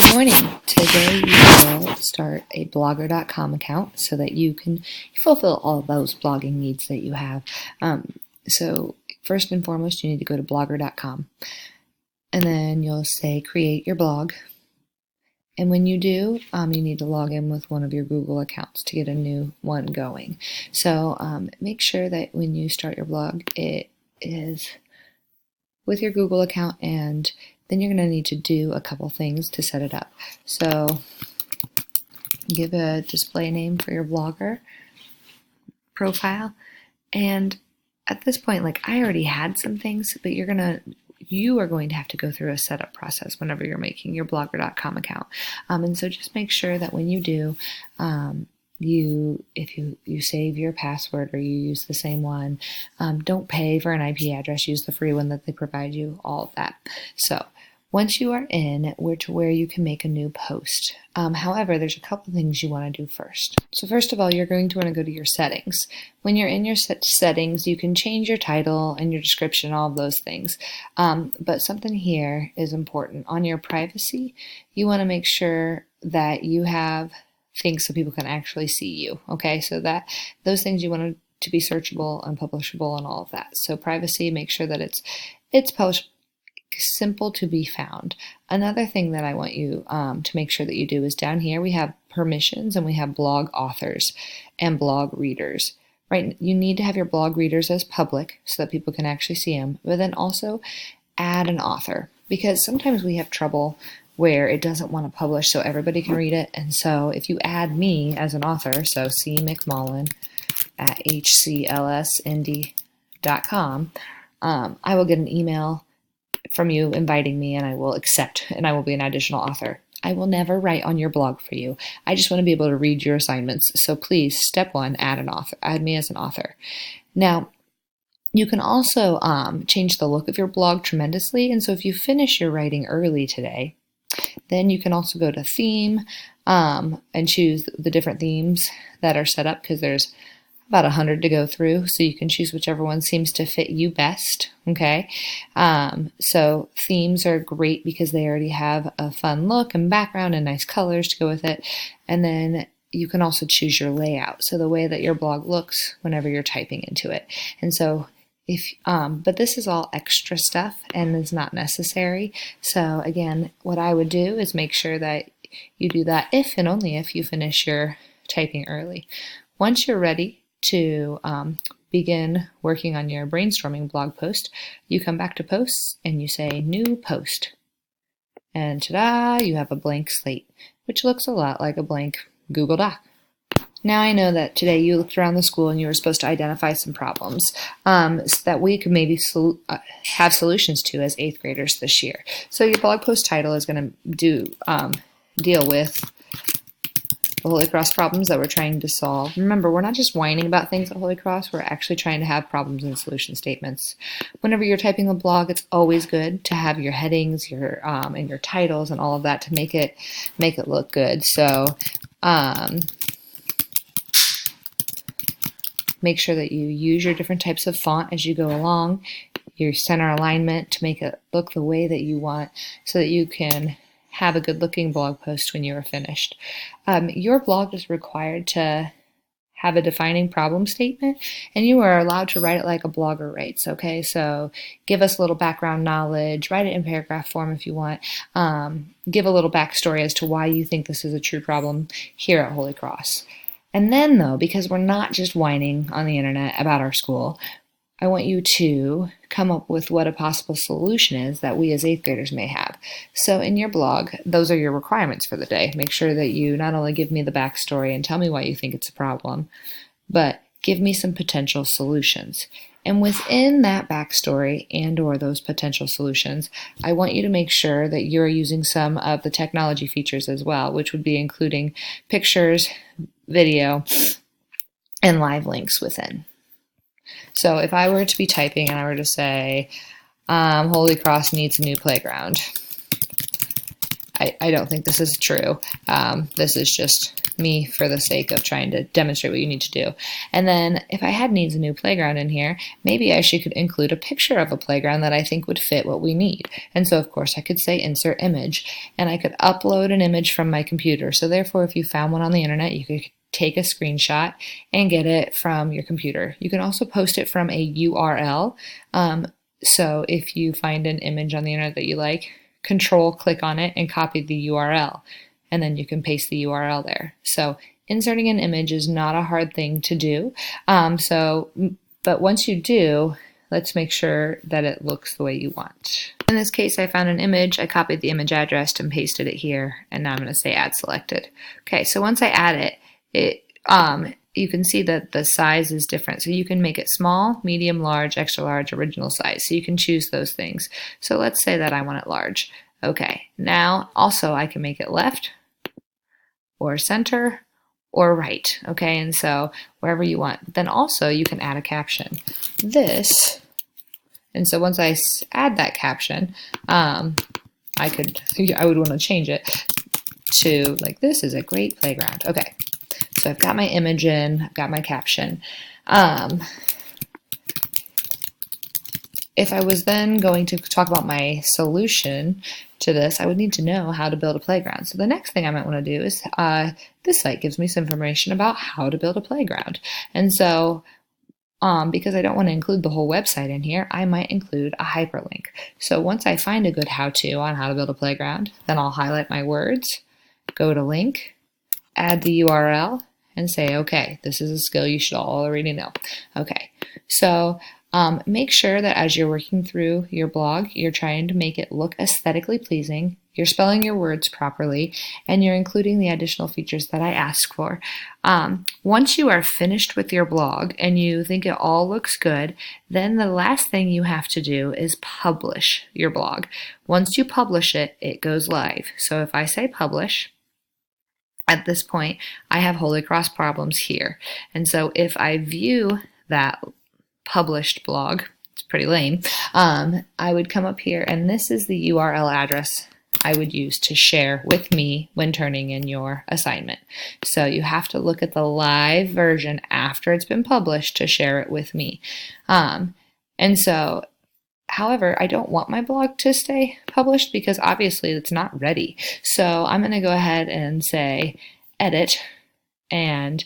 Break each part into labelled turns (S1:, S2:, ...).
S1: Good morning. Today you will start a blogger.com account so that you can fulfill all of those blogging needs that you have. So first and foremost, you need to go to blogger.com and then you'll say create your blog. And when you do, you need to log in with one of your Google accounts to get a new one going. So make sure that when you start your blog, it is with your Google account, and then you're going to need to do a couple things to set it up. So give a display name for your blogger profile. And at this point, like I already had some things, but you are going to have to go through a setup process whenever you're making your blogger.com account. And so just make sure that when you do, if you save your password or you use the same one, don't pay for an IP address, use the free one that they provide you, all of that. So once you are in, we're to where you can make a new post. However, there's a couple things you want to do first. So first of all, you're going to want to go to your settings. When you're in your settings, you can change your title and your description, all of those things. But something here is important. On your privacy, you want to make sure that you have things so people can actually see you. Okay, so that those things you want to be searchable and publishable and all of that. So privacy, make sure that it's simple to be found. Another thing that I want you to make sure that you do is down here we have permissions and we have blog authors and blog readers. Right, you need to have your blog readers as public so that people can actually see them, but then also add an author, because sometimes we have trouble where it doesn't want to publish so everybody can read it. And so if you add me as an author, so C. McMullen at hclsindie.com, I will get an email from you inviting me, and I will accept, and I will be an additional author. I will never write on your blog for you. I just want to be able to read your assignments. So please, step one, add an author. Add me as an author. Now, you can also change the look of your blog tremendously. And so if you finish your writing early today, then you can also go to theme and choose the different themes that are set up, because there's about 100 to go through, so you can choose whichever one seems to fit you best. Okay, so themes are great because they already have a fun look and background and nice colors to go with it. And then you can also choose your layout, so the way that your blog looks whenever you're typing into it. And so but this is all extra stuff and is not necessary. So again, what I would do is make sure that you do that if and only if you finish your typing early. Once you're ready to begin working on your brainstorming blog post, you come back to posts and you say new post. And ta-da, you have a blank slate, which looks a lot like a blank Google Doc. Now I know that today you looked around the school and you were supposed to identify some problems so that we could maybe have solutions to as 8th graders this year. So your blog post title is going to deal with the Holy Cross problems that we're trying to solve. Remember, we're not just whining about things at Holy Cross, we're actually trying to have problems and solution statements. Whenever you're typing a blog, it's always good to have your headings, and your titles and all of that to make it look good. So make sure that you use your different types of font as you go along, your center alignment to make it look the way that you want so that you can have a good looking blog post when you are finished. Your blog is required to have a defining problem statement, and you are allowed to write it like a blogger writes, okay? So give us a little background knowledge, write it in paragraph form if you want, give a little backstory as to why you think this is a true problem here at Holy Cross. And then though, because we're not just whining on the internet about our school, I want you to come up with what a possible solution is that we as 8th graders may have. So in your blog, those are your requirements for the day. Make sure that you not only give me the backstory and tell me why you think it's a problem, but give me some potential solutions. And within that backstory and or those potential solutions, I want you to make sure that you're using some of the technology features as well, which would be including pictures, video, and live links within. So if I were to be typing and I were to say, Holy Cross needs a new playground, I don't think this is true. This is just me for the sake of trying to demonstrate what you need to do. And then if I had needs a new playground in here, maybe I should include a picture of a playground that I think would fit what we need. And so of course I could say insert image, and I could upload an image from my computer. So therefore, if you found one on the internet, you could take a screenshot and get it from your computer. You can also post it from a URL. So if you find an image on the internet that you like, click on it and copy the URL, and then you can paste the URL there. So inserting an image is not a hard thing to do. But once you do, let's make sure that it looks the way you want. In this case, I found an image, I copied the image address and pasted it here, and now I'm going to say add selected. Okay, so once I add it, you can see that the size is different. So you can make it small, medium, large, extra large, original size. So you can choose those things. So let's say that I want it large. Okay, now also I can make it left or center or right. Okay, and so wherever you want. Then also you can add a caption. And so once I add that caption, I would want to change it to like, this is a great playground. Okay. So I've got my image in, I've got my caption. If I was then going to talk about my solution to this, I would need to know how to build a playground. So the next thing I might want to do is, this site gives me some information about how to build a playground. And so, because I don't want to include the whole website in here, I might include a hyperlink. So once I find a good how-to on how to build a playground, then I'll highlight my words, go to link, add the URL, and say, okay, this is a skill you should all already know. Okay, so make sure that as you're working through your blog, you're trying to make it look aesthetically pleasing, you're spelling your words properly, and you're including the additional features that I asked for. Once you are finished with your blog and you think it all looks good, then the last thing you have to do is publish your blog. Once you publish it, it goes live. So if I say publish, at this point, I have Holy Cross Problems here. And so if I view that published blog, it's pretty lame, I would come up here, and this is the URL address I would use to share with me when turning in your assignment. So you have to look at the live version after it's been published to share it with me. However, I don't want my blog to stay published because obviously it's not ready. So I'm going to go ahead and say edit, and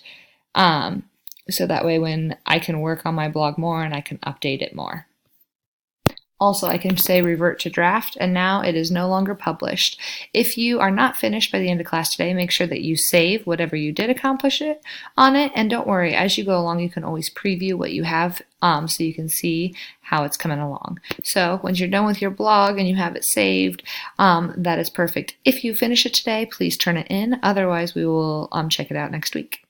S1: so that way when I can work on my blog more and I can update it more. Also, I can say revert to draft, and now it is no longer published. If you are not finished by the end of class today, make sure that you save whatever you did accomplish on it, and don't worry, as you go along, you can always preview what you have so you can see how it's coming along. So once you're done with your blog and you have it saved, that is perfect. If you finish it today, please turn it in. Otherwise, we will check it out next week.